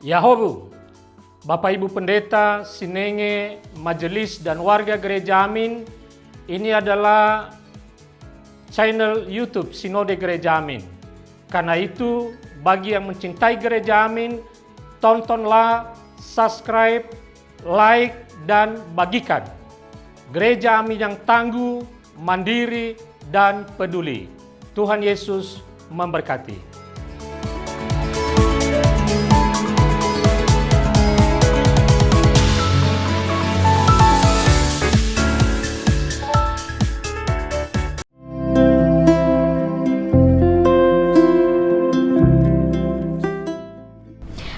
Yahobu, Bapak Ibu Pendeta, Sinenge, Majelis dan warga Gereja Amin, ini adalah channel YouTube Sinode Gereja Amin. Karena itu, bagi yang mencintai Gereja Amin, tontonlah, subscribe, like, dan bagikan. Gereja Amin yang tangguh, mandiri, dan peduli. Tuhan Yesus memberkati.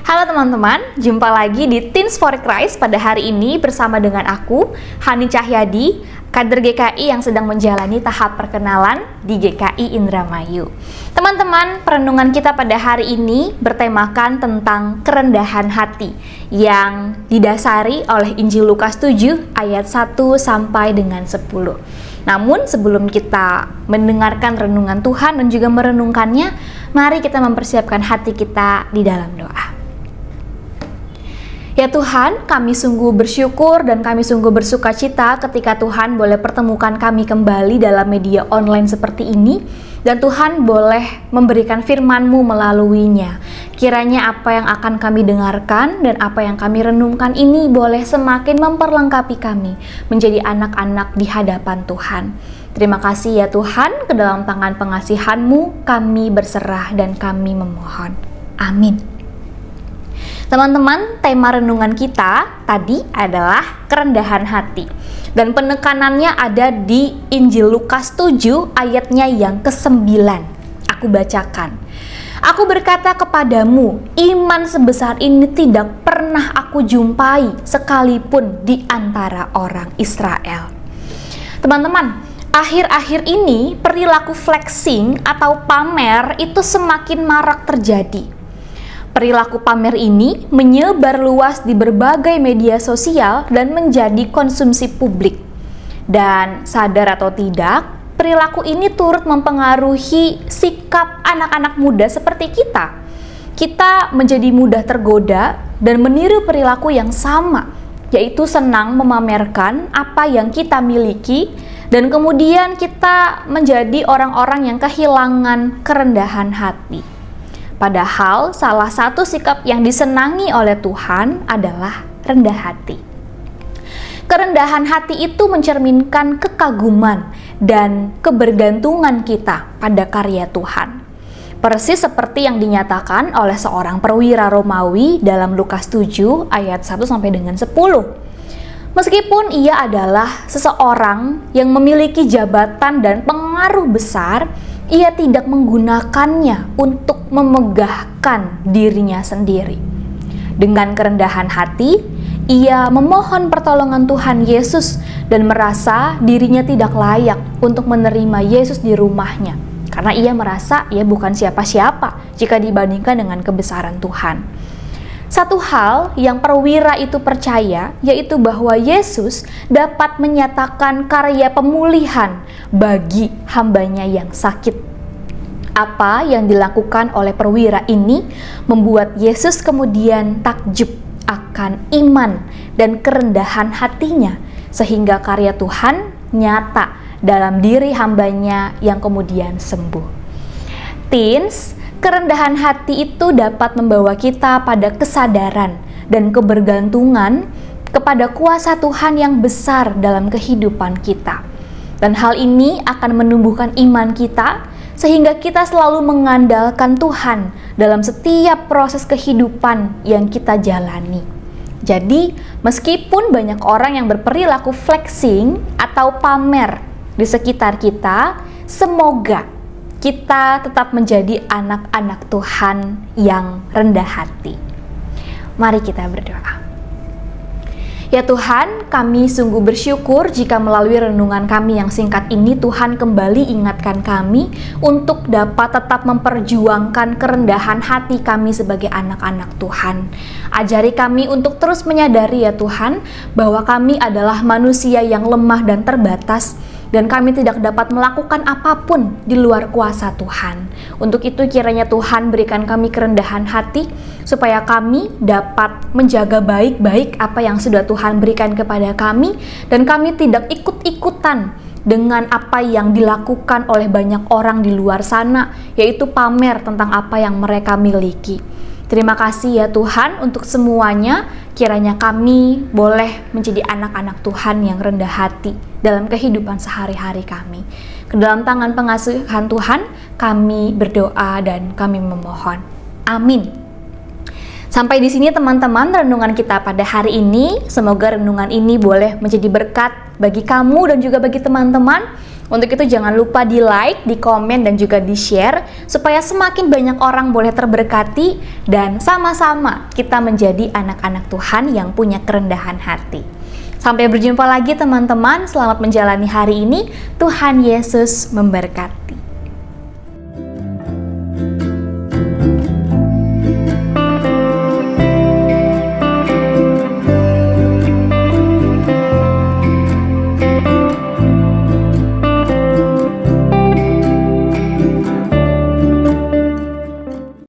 Halo teman-teman, jumpa lagi di Teens for Christ pada hari ini bersama dengan aku, Hani Cahyadi, kader GKI yang sedang menjalani tahap perkenalan di GKI Indramayu. Teman-teman, perenungan kita pada hari ini bertemakan tentang kerendahan hati yang didasari oleh Injil Lukas 7 ayat 1 sampai dengan 10. Namun sebelum kita mendengarkan renungan Tuhan dan juga merenungkannya, mari kita mempersiapkan hati kita di dalam doa. Ya Tuhan, kami sungguh bersyukur dan kami sungguh bersuka cita ketika Tuhan boleh pertemukan kami kembali dalam media online seperti ini, dan Tuhan boleh memberikan firman-Mu melaluinya. Kiranya apa yang akan kami dengarkan dan apa yang kami renungkan ini boleh semakin memperlengkapi kami menjadi anak-anak di hadapan Tuhan. Terima kasih ya Tuhan, ke dalam tangan pengasihan-Mu kami berserah dan kami memohon. Amin. Teman-teman, tema renungan kita tadi adalah kerendahan hati. Dan penekanannya ada di Injil Lukas 7 ayatnya yang ke-9. Aku bacakan. Aku berkata kepadamu, iman sebesar ini tidak pernah aku jumpai sekalipun di antara orang Israel. Teman-teman, akhir-akhir ini perilaku flexing atau pamer itu semakin marak terjadi. Perilaku pamer ini menyebar luas di berbagai media sosial dan menjadi konsumsi publik. Dan sadar atau tidak, perilaku ini turut mempengaruhi sikap anak-anak muda seperti kita. Kita menjadi mudah tergoda dan meniru perilaku yang sama, yaitu senang memamerkan apa yang kita miliki, dan kemudian kita menjadi orang-orang yang kehilangan kerendahan hati. Padahal salah satu sikap yang disenangi oleh Tuhan adalah rendah hati. Kerendahan hati itu mencerminkan kekaguman dan kebergantungan kita pada karya Tuhan. Persis seperti yang dinyatakan oleh seorang perwira Romawi dalam Lukas 7 ayat 1 sampai dengan 10. Meskipun ia adalah seseorang yang memiliki jabatan dan pengaruh besar, ia tidak menggunakannya untuk memegahkan dirinya sendiri. Dengan kerendahan hati, ia memohon pertolongan Tuhan Yesus dan merasa dirinya tidak layak untuk menerima Yesus di rumahnya, karena ia merasa ia bukan siapa-siapa jika dibandingkan dengan kebesaran Tuhan. Satu hal yang perwira itu percaya, yaitu bahwa Yesus dapat menyatakan karya pemulihan bagi hambanya yang sakit. Apa yang dilakukan oleh perwira ini membuat Yesus kemudian takjub akan iman dan kerendahan hatinya, sehingga karya Tuhan nyata dalam diri hambanya yang kemudian sembuh. Teens, kerendahan hati itu dapat membawa kita pada kesadaran dan kebergantungan kepada kuasa Tuhan yang besar dalam kehidupan kita. Dan hal ini akan menumbuhkan iman kita sehingga kita selalu mengandalkan Tuhan dalam setiap proses kehidupan yang kita jalani. Jadi, meskipun banyak orang yang berperilaku flexing atau pamer di sekitar kita, semoga kita tetap menjadi anak-anak Tuhan yang rendah hati. Mari kita berdoa. Ya Tuhan, kami sungguh bersyukur jika melalui renungan kami yang singkat ini Tuhan kembali ingatkan kami untuk dapat tetap memperjuangkan kerendahan hati kami sebagai anak-anak Tuhan. Ajari kami untuk terus menyadari ya Tuhan, bahwa kami adalah manusia yang lemah dan terbatas, dan kami tidak dapat melakukan apapun di luar kuasa Tuhan. Untuk itu kiranya Tuhan berikan kami kerendahan hati supaya kami dapat menjaga baik-baik apa yang sudah Tuhan berikan kepada kami, dan kami tidak ikut-ikutan dengan apa yang dilakukan oleh banyak orang di luar sana, yaitu pamer tentang apa yang mereka miliki. Terima kasih ya Tuhan untuk semuanya. Kiranya kami boleh menjadi anak-anak Tuhan yang rendah hati dalam kehidupan sehari-hari kami. Ke dalam tangan pengasihan Tuhan kami berdoa dan kami memohon. Amin. Sampai di sini teman-teman renungan kita pada hari ini. Semoga renungan ini boleh menjadi berkat bagi kamu dan juga bagi teman-teman. Untuk itu jangan lupa di like, di komen, dan juga di share supaya semakin banyak orang boleh terberkati dan sama-sama kita menjadi anak-anak Tuhan yang punya kerendahan hati. Sampai berjumpa lagi teman-teman, selamat menjalani hari ini. Tuhan Yesus memberkati.